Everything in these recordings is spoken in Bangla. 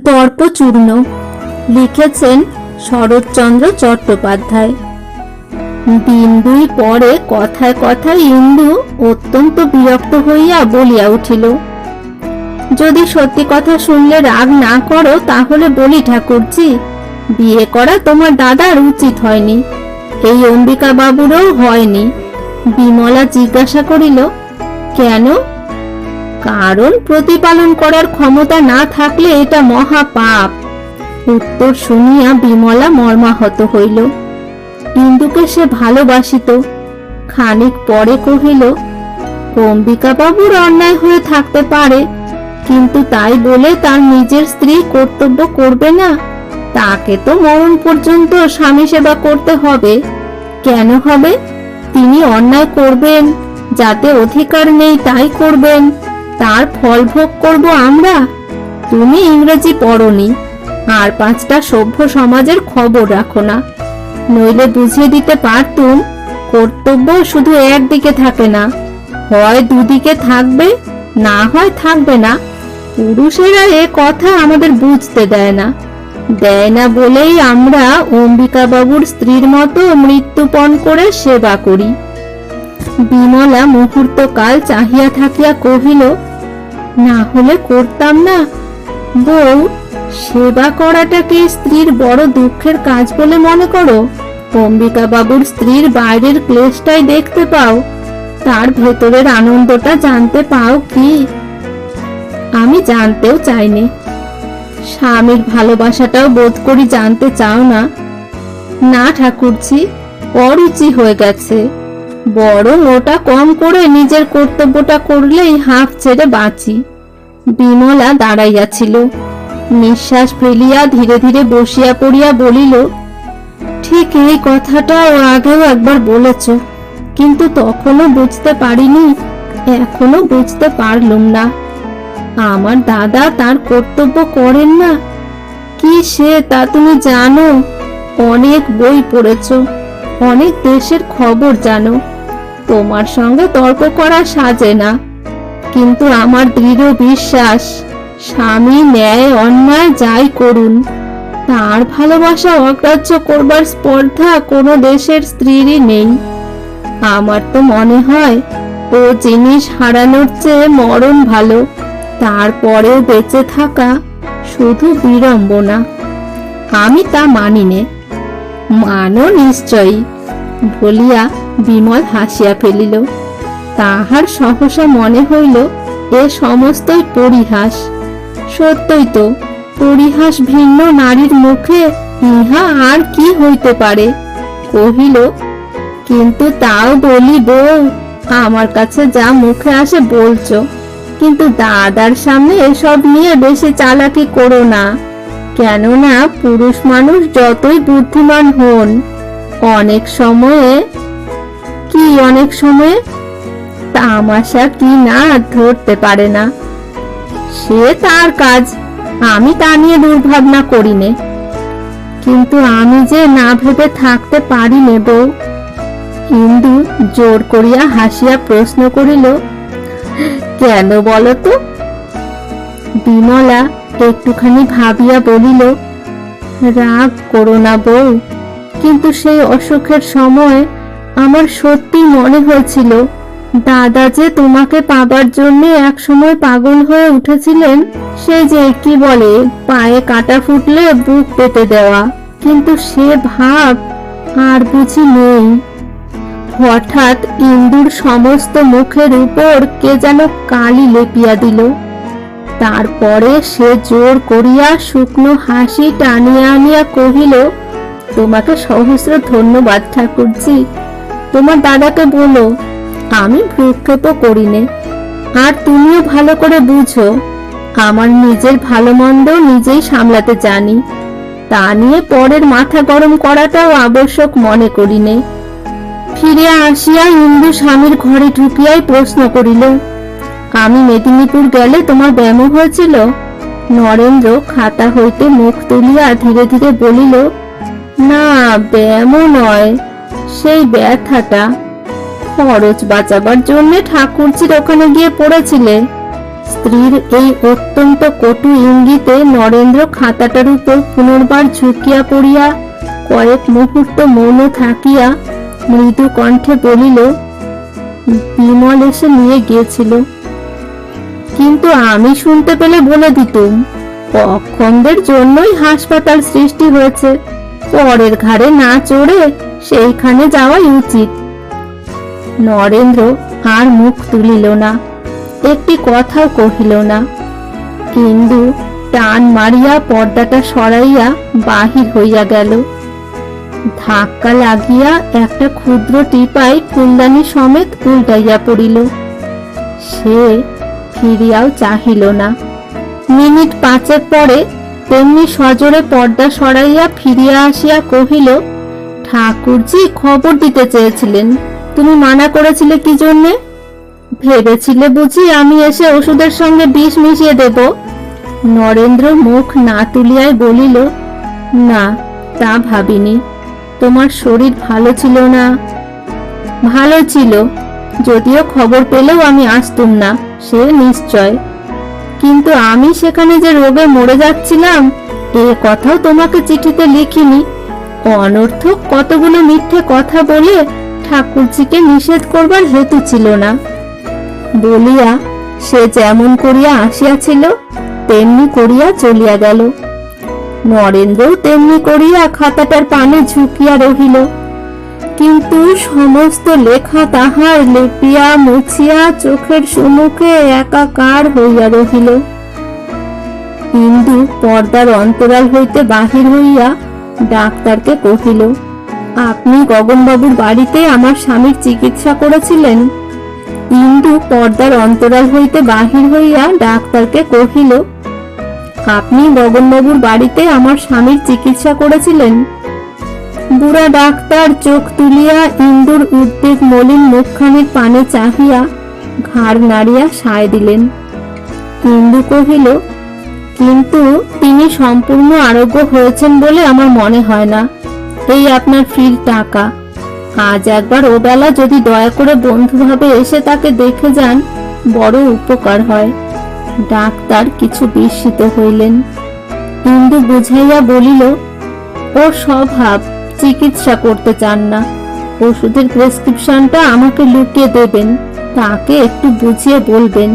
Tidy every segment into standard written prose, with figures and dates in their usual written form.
দর্পচূর্ণ লিখেছেন শরৎচন্দ্র চট্টোপাধ্যায়। দিন দুই পরে কথায় কথায় ইন্দু অত্যন্ত বিরক্ত হইয়া বলিয়া উঠিল, যদি সত্যি কথা শুনলে রাগ না করো তাহলে বলি ঠাকুরজি, বিয়ে করা তোমার দাদার উচিত হয়নি, এই অম্বিকা বাবুরও হয়নি। বিমলা জিজ্ঞাসা করিল, কেন? কারণ প্রতিপালন করার ক্ষমতা না থাকলে এটা মহা পাপ। উত্তর শুনিয়া বিমলা মর্মাহত হইল। ইন্দুকে সে ভালোবাসিত। খানিক পরে কহিল, অম্বিকা বাবুর অন্যায় হয়ে থাকতে পারে, কিন্তু তাই বলে তার নিজের স্ত্রী কর্তব্য করবে না? তাকে তো মরণ পর্যন্ত স্বামী সেবা করতে হবে। কেন হবে? তিনি অন্যায় করবেন, যাতে অধিকার নেই তাই করবেন, তার ফল ভোগ করব আমরা। তুমি ইংরেজি পড়নি, আর 5টা সভ্য সমাজের খবর রাখো না, নইলে বুঝিয়ে দিতে পারতুম কর্তব্য শুধু একদিকে থাকে না, হয় দুদিকে থাকবে, না হয় থাকবে না। পুরুষেরা এ কথা আমাদের বুঝতে দেয় না বলেই আমরা অম্বিকা বাবুর স্ত্রীর মতো মৃত্যুপণ করে সেবা করি। বিমলা মুহূর্তকাল চাহিয়া থাকিয়া কহিল, না হলে করতাম না। বউ, সেবা করাটাকে স্ত্রীর বড় দুঃখের কাজ বলে মনে করো? অম্বিকা বাবুর স্ত্রীর বাইরের ক্লেশটাই দেখতে পাও, তার ভেতরের আনন্দটা জানতে পাও কি? আমি জানতেও চাইনি। স্বামীর ভালোবাসাটাও বোধ করি জানতে চাও না? না ঠাকুরজি, অরুচি হয়ে গেছে। বরং ওটা কম করে নিজের কর্তব্যটা করলেই হাঁফ ছেড়ে বাঁচি। বিমলা দাঁড়াইয়াছিল, নিঃশ্বাস ফেলিয়া ধীরে ধীরে বসিয়া পড়িয়া বলিল, ঠিক এই কথাটাও আগেও একবার বলেছ, কিন্তু তখনও বুঝতে পারিনি, এখনো বুঝতে পারলুম না। আমার দাদা তার কর্তব্য করেন না কি সে তা তুমি জানো? অনেক বই পড়েছ, অনেক দেশের খবর জানো, তোমার সঙ্গে তর্ক করা সাজে না। কিন্তু আমার দৃঢ় বিশ্বাস, স্বামী ন্যায় অন্যায় যাই করুন, তার ভালোবাসা অগ্রাহ্য করবার স্পর্ধা কোনো দেশের স্ত্রীরই নেই। আমার তো মনে হয় ও জিনিস হারানোর চেয়ে মরণ ভালো, তারপরেও বেঁচে থাকা শুধু বিড়ম্বনা। আমি তা মানি নে। মানো নিশ্চয়ই, বলিয়া বিমল হাসিয়া ফেলিল। তাহার সহসা মনে হইল এ সমস্তই পরিহাস। সত্যই তো, পরিহাস ভিন্ন নারীর মুখে ইহা আর কি হইতে পারে? কহিল, কিন্তু তাও বলি বউ, আমার কাছে যা মুখে আসে বলছো, কিন্তু দাদার সামনে এসব নিয়ে বেশি চালাকি করো না। কেননা পুরুষ মানুষ যতই বুদ্ধিমান হন, অনেক সময়ে তামাশা কি না ধরতে পারে না। সে তার কাজ, আমি তা নিয়ে দুর্ভাবনা করি নে। কিন্তু আমি যে না ভেবে থাকতে পারি নে বউ। ইন্দু জোর করিয়া হাসিয়া প্রশ্ন করিল, কেন বলো তো? বিমলা একটুখানি ভাবিয়া বলিল, রাগ করো না বউ, কিন্তু সেই অসুখের সময় আমার সত্যি মনে হয়েছিল দাদা যে তোমাকে পাবার জন্য এক সময় পাগল হয়ে উঠেছিলেন। সেই যে কি বলে, পায়ে কাটা ফুটলে বুক পেতে দেওয়া, কিন্তু সে ভাব আর বুঝি নেই। হঠাৎ ইন্দুর সমস্ত মুখের উপর কে যেন কালি লেপিয়া দিল। তারপরে সে জোর করিয়া শুকনো হাসি টানিয়া আনিয়া কহিল, তোমাকে সহস্র ধন্যবাদ ঠাকুরজি। তোমার দাদাকে বলো আমি ভ্রুক্ষেপ করি নে। আর তুমিও ভালো করে বুঝো, আমার নিজের ভালো মন্দ নিজেই সামলাতে জানি, তা নিয়ে পরের মাথা গরম করাটাও আবশ্যক মনে করি নে। ফিরিয়া আসিয়া ইন্দু স্বামীর ঘরে ঢুকিয়াই প্রশ্ন করিল, আমি মেদিনীপুর গেলে তোমার ব্যামো হয়েছিল? নরেন্দ্র খাতা হইতে মুখ তুলিয়া ধীরে ধীরে বলিল, না ব্যামো নয়, সেই ব্যথাটা। খরচ বাঁচাবার জন্য ঠাকুরজির ওখানে গিয়ে পড়েছিলে, স্ত্রীর এই অত্যন্ত কটু ইঙ্গিতে নরেন্দ্র খাতাটার উপর পুনর্বার ঝুঁকিয়া পড়িয়া কয়েক মুহূর্ত মৌন থাকিয়া মৃদু কণ্ঠে বলিল, বিমল এসে নিয়ে গিয়েছিল। কিন্তু আমি শুনতে পেলে বলে দিতুম, অক্ষমদের জন্যই হাসপাতাল সৃষ্টি হয়েছে, পরের ঘাড়ে না চড়ে সেইখানে যাওয়াই উচিত। নরেন্দ্র আর মুখ তুলিল না, একটি কথাও কহিল না। ইন্দু টান মারিয়া পর্দাটা সরাইয়া বাহির হইয়া গেল। ধাক্কা লাগিয়া একটা ক্ষুদ্র টিপাই ফুলদানি সমেত উল্টাইয়া পড়িল। সে ফিরিয়াও চাহিল না। মিনিট পাঁচেক পরে তেমনি সজোরে পর্দা সরাইয়া ফিরিয়া আসিয়া কহিল, ঠাকুরজি খবর দিতে চেয়েছিলেন, তুমি মানা করেছিলে কি জন্যে? ভেবেছিলে বুঝি আমি এসে ওষুধের সঙ্গে বিষ মিশিয়ে দেব? নরেন্দ্র মুখ না তুলিয়াই বলিল, না, তা ভাবিনি। তোমার শরীর ভালো ছিল না। ভালো ছিল, যদিও খবর পেলেও আমি আসতুম না, সে নিশ্চয়। কিন্তু আমি সেখানে যে রোগে মরে যাচ্ছিলাম এ কথাও তোমাকে চিঠিতে লিখিনি। অনর্থক কতগুলো মিথ্যে কথা বলে ঠাকুরজিকে নিষেধ করবার হেতু ছিল না। বলিয়া সে যেমন করিয়া আসিয়াছিল তেমনি করিয়া চলিয়া গেল। নরেন্দ্রও তেমনি করিয়া খাতাটার পানে ঝুঁকিয়া রহিল। কিন্তু সমস্ত লেখা তাহার লেপিয়া মুছিয়া চোখের সম্মুখে একাকার হইয়া রহিল। ইন্দু পর্দার অন্তরাল হইতে বাহির হইয়া ডাক্তারকে কহিল, আপনি গগনবাবুর বাড়িতে আমার স্বামীর চিকিৎসা করেছিলেন? ইন্দু পর্দার অন্তরাল হইতে বাহির হইয়া ডাক্তারকে কহিল, আপনি গগনবাবুর বাড়িতে আমার স্বামীর চিকিৎসা করেছিলেন? বুড়া ডাক্তার চোখ তুলিয়া ইন্দুর উদ্বেগ মলিন মুখখানির পানে চাহিয়া ঘাড় নাড়িয়া সায় দিলেন। ইন্দু কহিল, কিন্তু তিনি সম্পূর্ণ আরোগ্য হয়েছেন বলে আমার মনে হয় না। এই আপনার ফ্রির টাকা, আজ একবার ওবেলা যদি দয়া করে বন্ধুভাবে এসে তাকে দেখে যান, বড় উপকার হয়। ডাক্তার কিছু বিস্মিত হইলেন। ইন্দু বুঝাইয়া বলিল, ও স্বভাব চিকিৎসা করতে চান না। ওষুধের প্রেসক্রিপশনটা আমাকে লুকিয়ে দেবেন, তাকে একটু বুঝিয়ে বলবেন।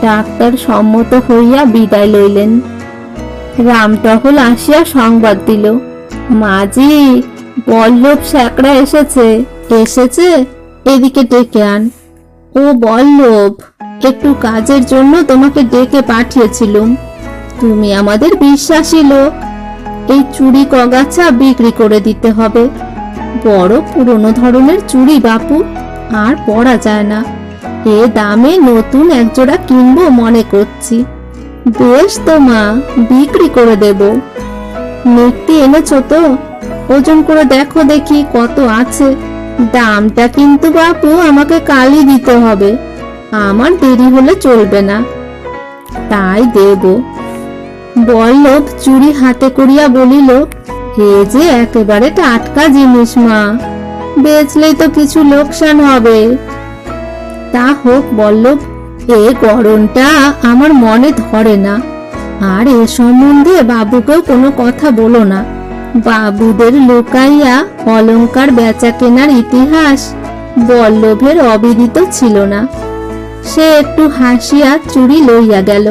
ডাক্তার সম্মত হইয়া বিদায় লইলেন। রামটহল আসিয়া সংবাদ দিল, মাঝি, বল্লভ স্যাকড়া এসেছে। এসেছে? এদিকে ডেকে আন। ও বল্লভ, একটু কাজের জন্য তোমাকে ডেকে পাঠিয়েছিলুম। তুমি আমাদের বিশ্বাসী লোক। এই চুড়ি কগাছা বিক্রি করে দিতে হবে। বড় পুরনো ধরনের চুড়ি বাপু, আর পরা যায় না। এ দামে নতুন একজোড়া কিনবো মনে করছি। বেশ তো মা, বিক্রি করে দেব। মিষ্টি এনেছো তো? ওজন করে দেখো দেখি কত আছে। দামটা কিন্তু বাপু আমাকে কালই দিতে হবে, আমার দেরি হলে চলবে না। তাই দেব। বল্লভ চুড়ি হাতে করিয়া বলিল, এ যে একেবারে টাটকা জিনিস মা, বেচলেই তো কিছু লোকসান হবে। তা হোক বল্লভ, এ গরমটা আমার মনে ধরে না। আর এ সম্বন্ধে বাবুকেও কোনো কথা বলো না। বাবুদের লুকাইয়া অলংকার বেচা কেনার ইতিহাস বল্লভের অবিদিত ছিল না। সে একটু হাসিয়া চুড়ি লইয়া গেল।